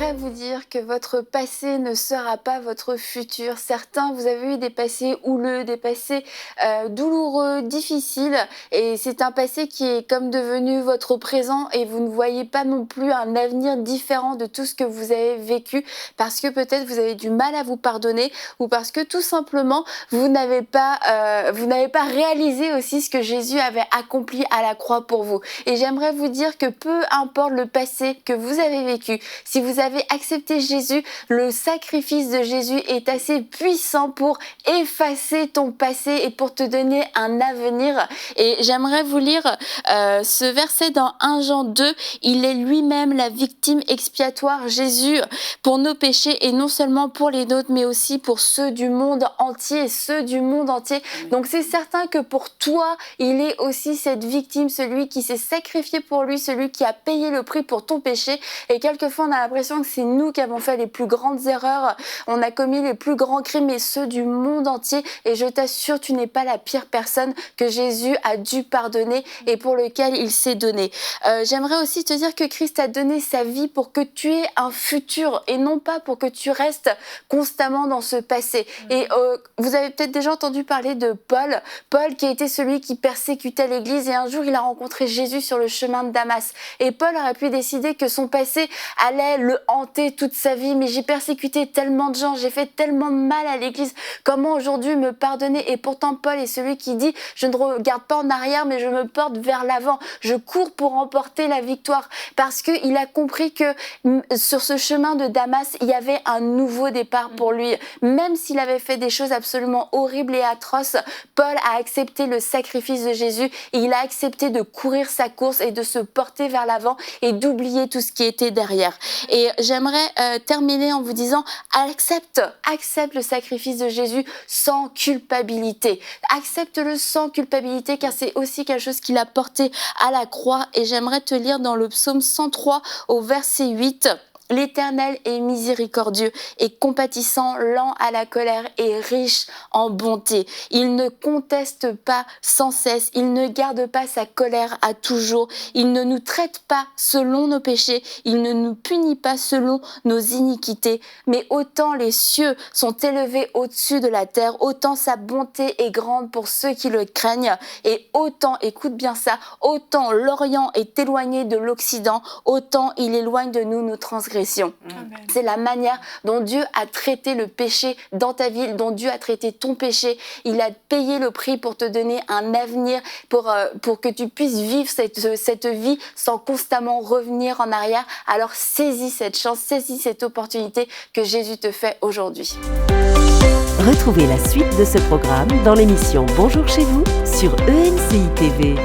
j'aimerais vous dire que votre passé ne sera pas votre futur. Certains, vous avez eu des passés houleux, des passés douloureux, difficiles, et c'est un passé qui est comme devenu votre présent et vous ne voyez pas non plus un avenir différent de tout ce que vous avez vécu parce que peut-être vous avez du mal à vous pardonner ou parce que tout simplement vous n'avez pas réalisé aussi ce que Jésus avait accompli à la croix pour vous. Et j'aimerais vous dire que peu importe le passé que vous avez vécu, si vous avez accepté Jésus, le sacrifice de Jésus est assez puissant pour effacer ton passé et pour te donner un avenir. Et j'aimerais vous lire ce verset dans 1 Jean 2. Il est lui-même la victime expiatoire, Jésus, pour nos péchés et non seulement pour les nôtres, mais aussi pour ceux du monde entier, Donc c'est certain que pour toi, il est aussi cette victime, celui qui s'est sacrifié pour lui, celui qui a payé le prix pour ton péché. Et quelquefois, on a l'impression que c'est nous qui avons fait les plus grandes erreurs, on a commis les plus grands crimes, et ceux du monde entier. Et je t'assure, tu n'es pas la pire personne que Jésus a dû pardonner et pour lequel il s'est donné. J'aimerais aussi te dire que Christ a donné sa vie pour que tu aies un futur et non pas pour que tu restes constamment dans ce passé. Et vous avez peut-être déjà entendu parler de Paul. Paul qui a été celui qui persécutait l'Église, et un jour il a rencontré Jésus sur le chemin de Damas. Et Paul aurait pu décider que son passé allait le hanter toute sa vie. Mais j'ai persécuté tellement de gens, j'ai fait tellement de mal à l'Église, comment aujourd'hui me pardonner? Et pourtant Paul est celui qui dit: je ne regarde pas en arrière mais je me porte vers l'avant, je cours pour remporter la victoire, parce qu'il a compris que sur ce chemin de Damas il y avait un nouveau départ pour lui. Même s'il avait fait des choses absolument horribles et atroces, Paul a accepté le sacrifice de Jésus et il a accepté de courir sa course et de se porter vers l'avant et d'oublier tout ce qui était derrière. Et j'aimerais terminer en vous disant: accepte le sacrifice de Jésus sans culpabilité. Accepte-le sans culpabilité, car c'est aussi quelque chose qu'il a porté à la croix. Et j'aimerais te lire dans le psaume 103 au verset 8. L'Éternel est miséricordieux et compatissant, lent à la colère et riche en bonté. Il ne conteste pas sans cesse, il ne garde pas sa colère à toujours, il ne nous traite pas selon nos péchés, il ne nous punit pas selon nos iniquités. Mais autant les cieux sont élevés au-dessus de la terre, autant sa bonté est grande pour ceux qui le craignent, et autant, écoute bien ça, autant l'Orient est éloigné de l'Occident, autant il éloigne de nous nos transgressions. Amen. C'est la manière dont Dieu a traité le péché dans ta vie, dont Dieu a traité ton péché. Il a payé le prix pour te donner un avenir, pour que tu puisses vivre cette vie sans constamment revenir en arrière. Alors saisis cette chance, saisis cette opportunité que Jésus te fait aujourd'hui. Retrouvez la suite de ce programme dans l'émission Bonjour chez vous sur EMCI TV.